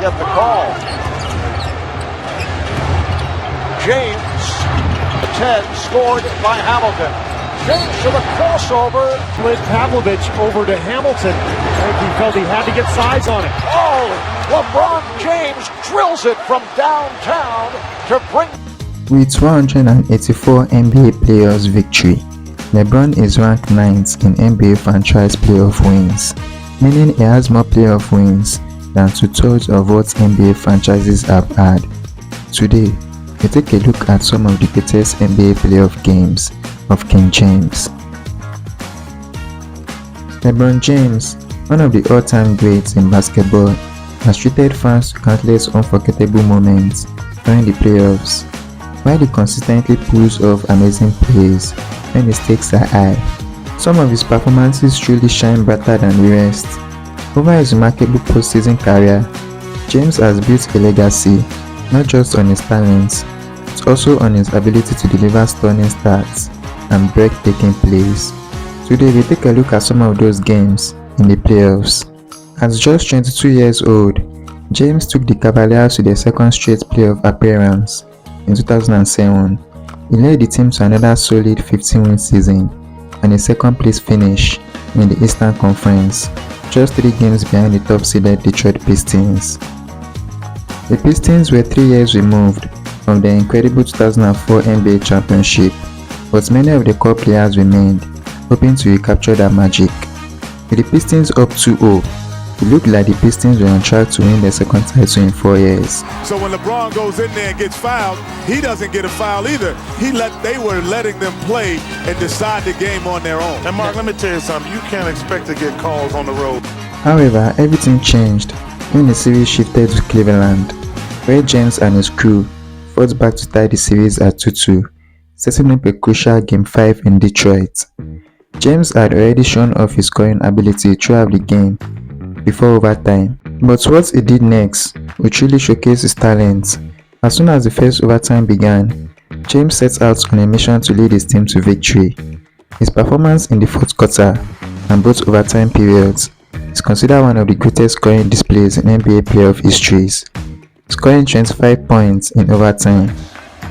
get the call. James, the 10, scored by Hamilton. James to the crossover. With Pavlovich over to Hamilton. I think he felt he had to get size on it. Oh, LeBron James drills it from downtown to bring. With 184 NBA playoffs victory, LeBron is ranked 9th in NBA franchise playoff wins, meaning he has more playoff wins than 2/3 of what NBA franchises have had. Today, we take a look at some of the greatest NBA playoff games of King James. LeBron James, one of the all-time greats in basketball, has treated fans to countless unforgettable moments during the playoffs, while he consistently pulls off amazing plays when the stakes are high. Some of his performances truly shine brighter than the rest. Over his remarkable postseason career, James has built a legacy not just on his talents, but also on his ability to deliver stunning stats and breathtaking plays. Today we take a look at some of those games in the playoffs. At just 22 years old, James took the Cavaliers to their second straight playoff appearance in 2007. He led the team to another solid 15-win season and a second-place finish in the Eastern Conference, just 3 games behind the top-seeded Detroit Pistons. The Pistons were 3 years removed from their incredible 2004 NBA championship, but many of the core players remained, hoping to recapture that magic. With the Pistons up 2-0, it looked like the Pistons were on track to win their second title in 4 years. So when LeBron goes in there and gets fouled, he doesn't get a foul either. They were letting them play and decide the game on their own. And Mark, let me tell you something, you can't expect to get calls on the road. However, everything changed when the series shifted to Cleveland, where James and his crew fought back to tie the series at 2-2, setting up a crucial Game 5 in Detroit. James had already shown off his scoring ability throughout the game before overtime, but what he did next would truly showcase his talent. As soon as the first overtime began, James set out on a mission to lead his team to victory. His performance in the fourth quarter and both overtime periods is considered one of the greatest scoring displays in NBA playoff histories, scoring 25 points in overtime,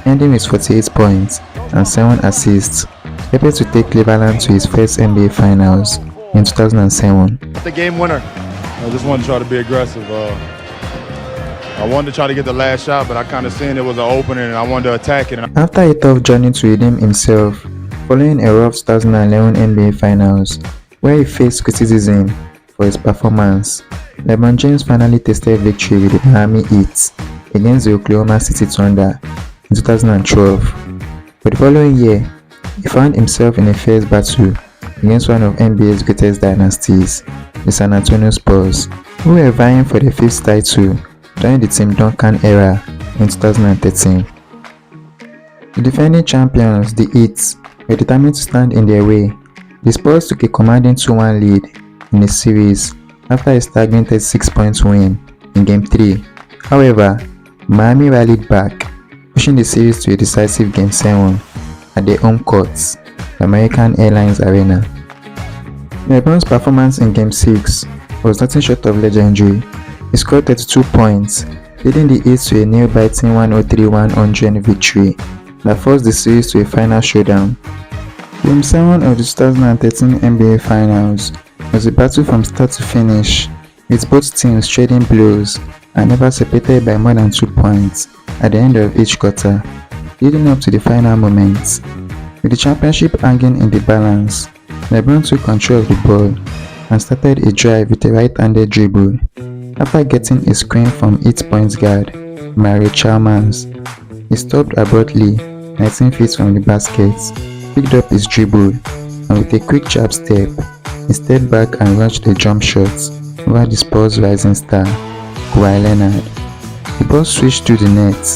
ending with 48 points and 7 assists, helping to take Cleveland to his first NBA Finals in 2007. The game winner. I just wanted to try to be aggressive. I wanted to try to get the last shot, but I kind of seen it was an opening and I wanted to attack it. After a tough journey to redeem himself, following a rough 2011 NBA Finals, where he faced criticism for his performance, LeBron James finally tasted victory with the Miami Heat against the Oklahoma City Thunder in 2012. But the following year, he found himself in a fierce battle against one of NBA's greatest dynasties, the San Antonio Spurs, who were vying for their 5th title during the Tim Duncan era in 2013. The defending champions, the Heat, were determined to stand in their way. The Spurs took a commanding 2-1 lead in the series after a staggering 36-point win in Game 3. However, Miami rallied back, pushing the series to a decisive Game 7 at their home courts, the American Airlines Arena. LeBron's performance in Game 6 was nothing short of legendary. He scored 32 points, leading the Heat to a nail-biting 103-100 victory that forced the series to a final showdown. Game 7 of the 2013 NBA Finals was a battle from start to finish, with both teams trading blows and never separated by more than 2 points at the end of each quarter, leading up to the final moments. With the championship hanging in the balance, LeBron took control of the ball and started a drive with a right-handed dribble. After getting a screen from Heat point guard Mario Chalmers, he stopped abruptly 19 feet from the basket, picked up his dribble, and with a quick jab step, he stepped back and launched a jump shot over the Spurs' rising star, Kawhi Leonard. The ball switched to the net,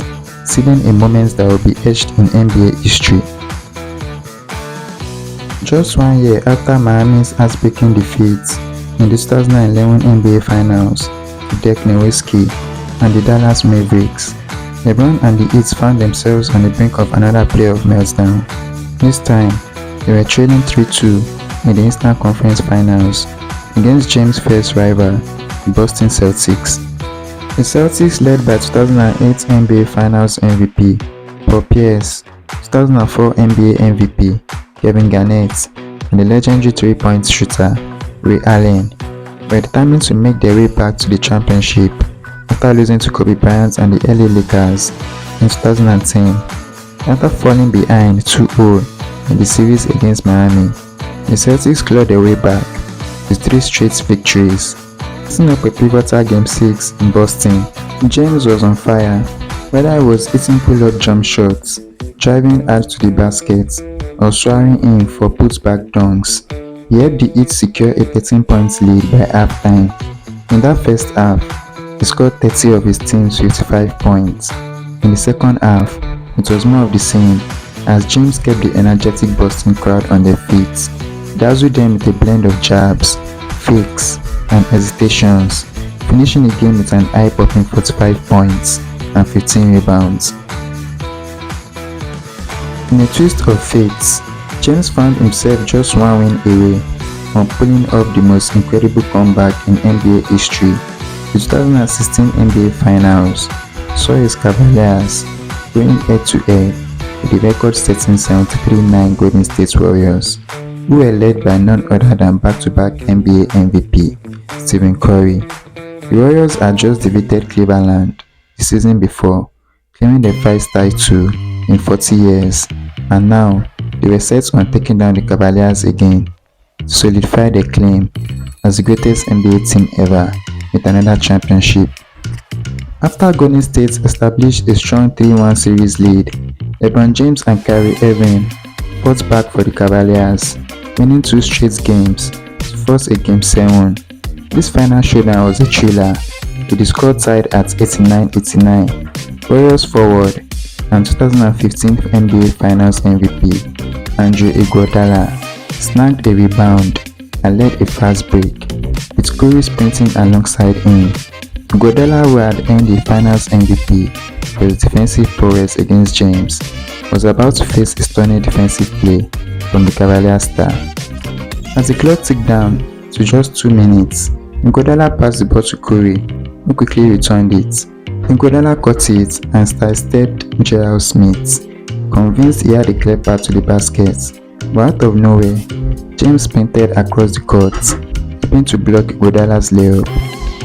sealing a moment that will be etched in NBA history. Just 1 year after Miami's heartbreaking defeat in the 2011 NBA Finals to Dirk Nowitzki and the Dallas Mavericks, LeBron and the Heat found themselves on the brink of another playoff meltdown. This time, they were trailing 3-2 in the Eastern Conference Finals against James' first rival, the Boston Celtics. The Celtics led by 2008 NBA Finals MVP Paul Pierce, 2004 NBA MVP Kevin Garnett, and the legendary three-point shooter Ray Allen were determined to make their way back to the championship after losing to Kobe Bryant and the LA Lakers in 2010. After falling behind 2-0 in the series against Miami, the Celtics clawed their way back with 3 straight victories, setting up a pivotal Game 6 in Boston. James was on fire, whether he was hitting pull-up jump shots, driving hard to the basket, or soaring in for put-back dunks. He helped the Heat secure a 13-point lead by halftime. In that first half, he scored 30 of his team's 55 points. In the second half, it was more of the same, as James kept the energetic Boston crowd on their feet, dazzled them with a blend of jabs, fakes, and hesitations, finishing the game with an eye-popping 45 points and 15 rebounds. In a twist of fate, James found himself just one win away from pulling off the most incredible comeback in NBA history. The 2016 NBA Finals saw his Cavaliers going head-to-head with the record-setting 73-9 Golden State Warriors, who were led by none other than back-to-back NBA MVP Stephen Curry. The Warriors had just defeated Cleveland the season before, claiming their first title in 40 years, and now they were set on taking down the Cavaliers again to solidify their claim as the greatest NBA team ever with another championship. After Golden State established a strong 3-1 series lead, LeBron James and Kyrie Irving fought back for the Cavaliers, winning 2 straight games to force a Game 7. This final showdown was a thriller, with the score tied at 89-89. Warriors forward and 2015 NBA Finals MVP Andre Iguodala snagged a rebound and led a fast break, with Curry sprinting alongside him. Iguodala, who had earned the Finals MVP for his defensive prowess against James, was about to face a stunning defensive play from the Cavaliers star. As the clock ticked down to just 2 minutes, Iguodala passed the ball to Curry, who quickly returned it. Iguodala caught it and sidestepped J.R. Smith, convinced he had a clear path to the basket. But out of nowhere, James sprinted across the court, hoping to block Iguodala's layup,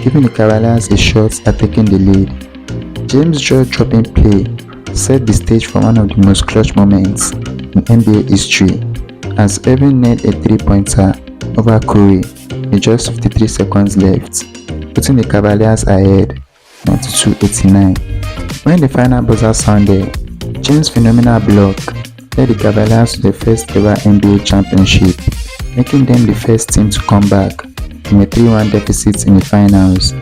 giving the Cavaliers a shot at taking the lead. James' jaw-dropping play set the stage for one of the most clutch moments in NBA history, as Irving nailed a 3-pointer over Curry with just 53 seconds left, putting the Cavaliers ahead 92-89. When the final buzzer sounded, James' phenomenal block led the Cavaliers to their first ever NBA championship, making them the first team to come back from a 3-1 deficit in the finals.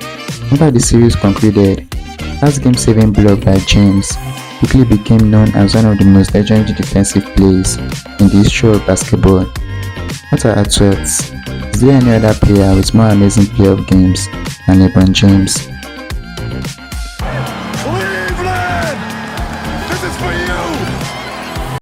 After the series concluded, that Game 7 block by James quickly became known as one of the most legendary defensive plays in the history of basketball. What are our thoughts? Is there any other player with more amazing playoff games than LeBron James?